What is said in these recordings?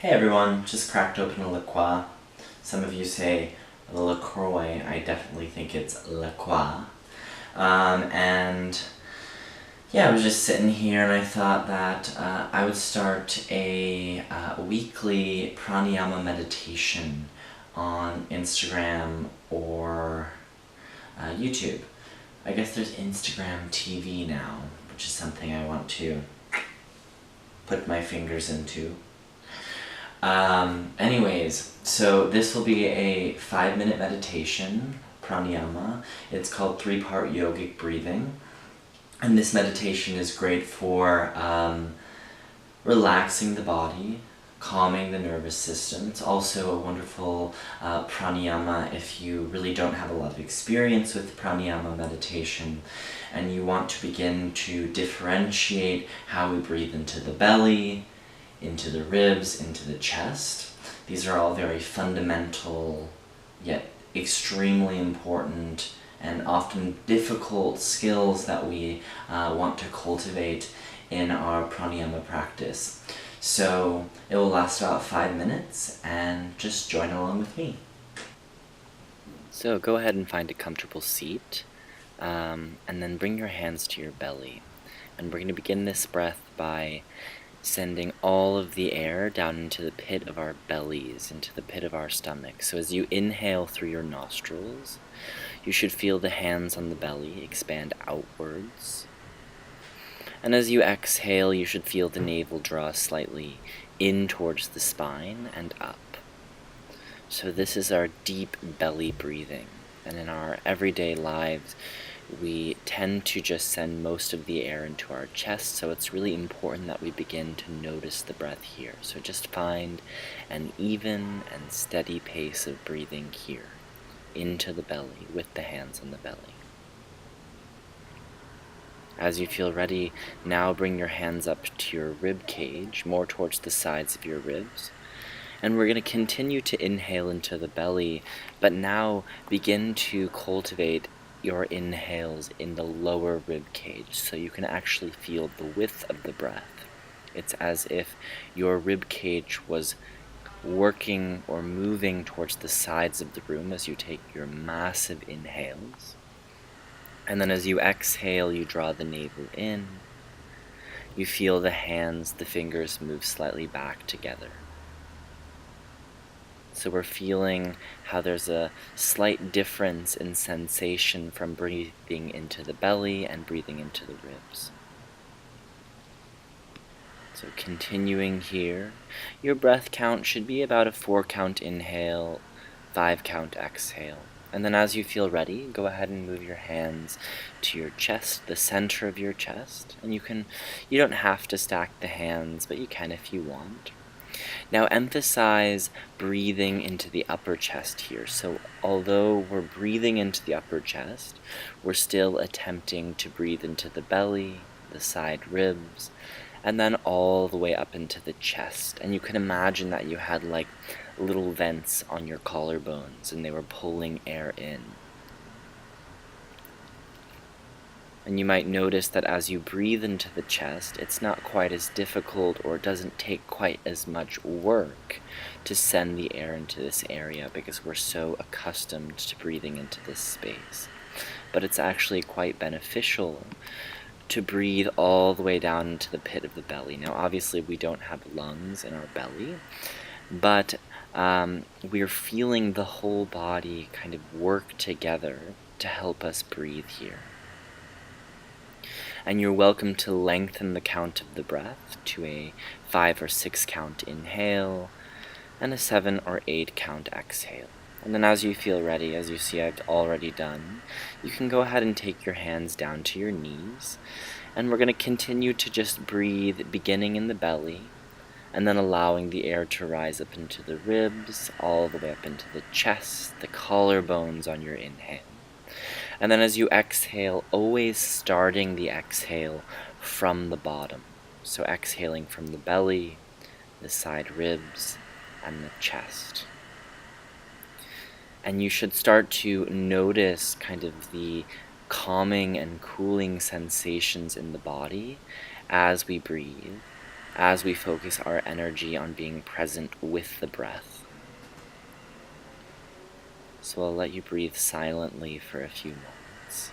Hey everyone, just cracked open a LaCroix. Some of you say LaCroix, I definitely think it's LaCroix. And yeah, I was just sitting here and I thought that I would start a weekly pranayama meditation on Instagram or YouTube. I guess there's Instagram TV now, which is something I want to put my fingers into. Anyways, so this will be a 5-minute meditation, pranayama. It's called 3-part yogic breathing. And this meditation is great for relaxing the body, calming the nervous system. It's also a wonderful pranayama if you really don't have a lot of experience with pranayama meditation and you want to begin to differentiate how we breathe into the belly, into the ribs, into the chest. These are all very fundamental, yet extremely important and often difficult skills that we want to cultivate in our pranayama practice. So it will last about 5 minutes, and just join along with me. So go ahead and find a comfortable seat, and then bring your hands to your belly. And we're going to begin this breath by sending all of the air down into the pit of our bellies, into the pit of our stomach. So as you inhale through your nostrils, you should feel the hands on the belly expand outwards. And as you exhale, you should feel the navel draw slightly in towards the spine and up. So this is our deep belly breathing. And in our everyday lives, we tend to just send most of the air into our chest, so it's really important that we begin to notice the breath here. So just find an even and steady pace of breathing here, into the belly, with the hands on the belly. As you feel ready, now bring your hands up to your rib cage, more towards the sides of your ribs. And we're going to continue to inhale into the belly, but now begin to cultivate your inhales in the lower rib cage, so you can actually feel the width of the breath. It's as if your rib cage was working or moving towards the sides of the room as you take your massive inhales. And then as you exhale, you draw the navel in. You feel the hands, the fingers move slightly back together. So we're feeling how there's a slight difference in sensation from breathing into the belly and breathing into the ribs. So continuing here, your breath count should be about a 4-count inhale, 5-count exhale. And then as you feel ready, go ahead and move your hands to your chest, the center of your chest. And you don't have to stack the hands, but you can if you want. Now emphasize breathing into the upper chest here. So although we're breathing into the upper chest, we're still attempting to breathe into the belly, the side ribs, and then all the way up into the chest. And you can imagine that you had like little vents on your collarbones and they were pulling air in. And you might notice that as you breathe into the chest, it's not quite as difficult or doesn't take quite as much work to send the air into this area because we're so accustomed to breathing into this space. But it's actually quite beneficial to breathe all the way down into the pit of the belly. Now obviously we don't have lungs in our belly, but we're feeling the whole body kind of work together to help us breathe here. And you're welcome to lengthen the count of the breath to a 5 or 6 count inhale and a 7 or 8 count exhale. And then as you feel ready, as you see I've already done, you can go ahead and take your hands down to your knees. And we're going to continue to just breathe, beginning in the belly, and then allowing the air to rise up into the ribs, all the way up into the chest, the collarbones on your inhale. And then as you exhale, always starting the exhale from the bottom. So exhaling from the belly, the side ribs, and the chest. And you should start to notice kind of the calming and cooling sensations in the body as we breathe. as we focus our energy on being present with the breath. So I'll let you breathe silently for a few moments.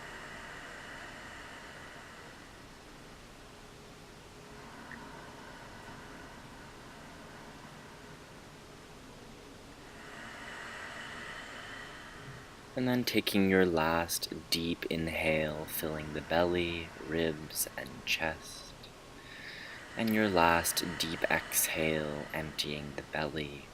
And then taking your last deep inhale, filling the belly, ribs, and chest. And your last deep exhale, emptying the belly,